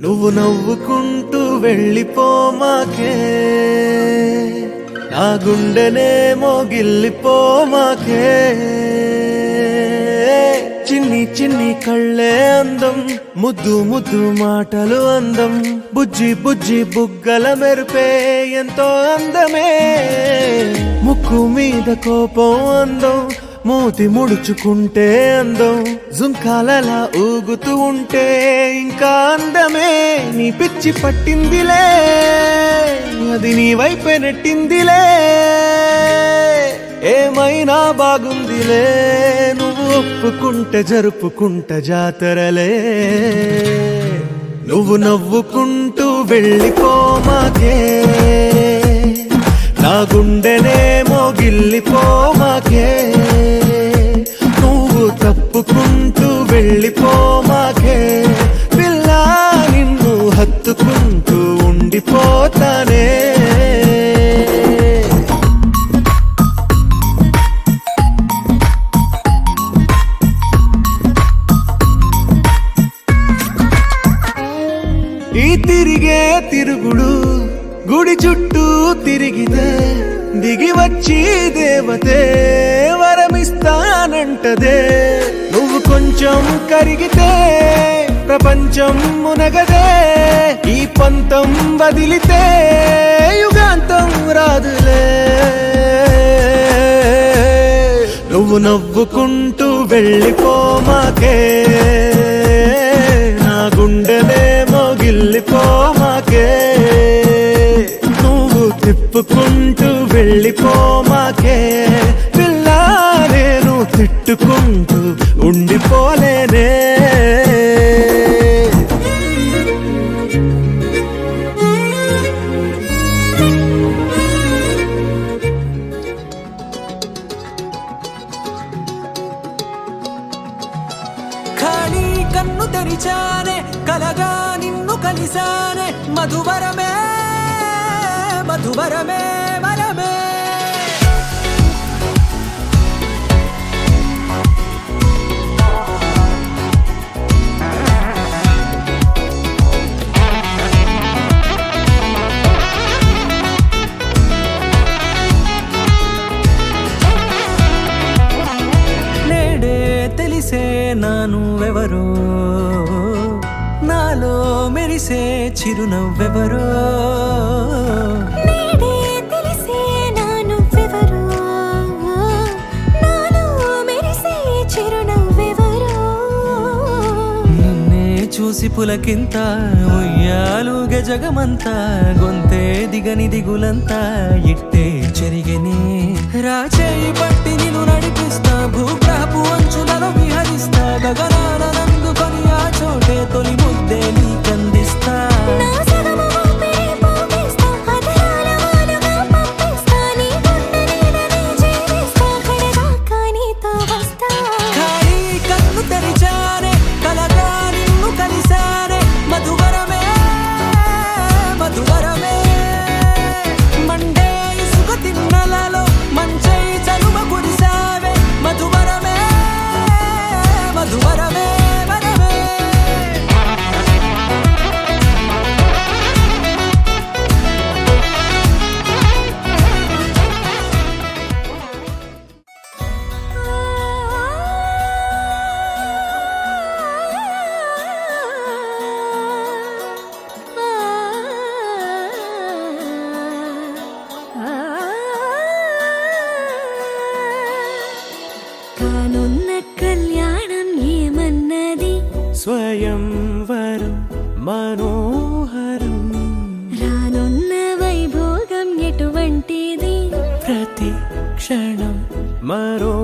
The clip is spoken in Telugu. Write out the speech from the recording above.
నువ్వు నవ్వుకుంటూ వెళ్ళిపోమాకే, నా గుండెనేమో గిల్లిపోమాకే. చిన్ని చిన్ని కళ్ళే అందం, ముద్దు ముద్దు మాటలు అందం, బుజ్జి బుజ్జి బుగ్గల మెరుపే ఎంతో అందమే. ముక్కు మీద కోపం అందం, మూతి ముడుచుకుంటే అందం, జుంకాలలా ఊగుతూ ఉంటే ఇంకా అందమే. నీ పిచ్చి పట్టిందిలే, అది నీ వైపే నెట్టిందిలే. ఏమైనా బాగుందిలే, నువ్వు ఒప్పుకుంటే జరుపుకుంట జాతరలే. నువ్వు నవ్వుకుంటూ వెళ్ళిపోమాకే, నా గుండెనేమో గిల్లిపోమాకే. నువ్వు తప్పుకుంటూ వెళ్ళిపోమాకే, పిల్ల నిన్ను హత్తుకుంటూ ఉండిపోతానే. ఈ తిరిగే తిరుగుడు గుడి చుట్టూ తిరిగితే, దిగి వచ్చి దేవతే వరమిస్తానంటదే. నువ్వు కొంచెం కరిగితే ప్రపంచం మునగదే. ఈ పంతం వదిలితే యుగాంతం రాదులే. నువ్వు నవ్వుకుంటూ వెళ్ళిపోమాకే, నా గుండెనేమో గిల్లిపోమాకే. నువ్వు తిప్పుకుంటూ వెళ్ళిపోమాకే, పిల్ల నేను తిట్టుకుంటూ ఉండిపోలేనే. ఖాళీ కన్ను తెరిచానే, కలగా నిన్ను కలిసానే. మధువరమే మధువరమే వరమే. నేడే తెలిసే నా నువ్వెవరో, నాలో మెరిసే చిరునవ్వెవరో. నేడే తెలిసే నా నువ్వెవరో, నాలో మెరిసే చిరునవ్వెవరో. నిన్నే చూసి పులకింత ఉయ్యాలుగే జగమంతా, గొంతే దిగని దిగులంతా ఇట్టే చెరిగని. రాచేయి పట్టి నిన్ను నడిపిస్తా, భూగ్రహపు అంచులలో విహరిస్తా. గగనాల నందుకొని ఆ చోటే తొలి ముద్దే నీకందిస్తా. నా సగము ఊపిరి పోగిస్తా, అధరాల వాలుగా పంపిస్తా. నీ గుండె నీడనే చేరిస్తా, కడదాకా నీతో వస్తా. ఖాళీ కన్ను తెరిచానే, కలగా నిన్ను కలిసానే. మధువరమే మధువరమే. మండే ఇసుక తిన్నలలో మంచై చలువ కురిసావే. మధువరమే మధువరమే వరమే. కానున్న కళ్యాణం ఏమన్నది, స్వయంవరం మనోహరం, రానున్న వైభోగం ఎటువంటిది. ప్రతి క్షణం మరో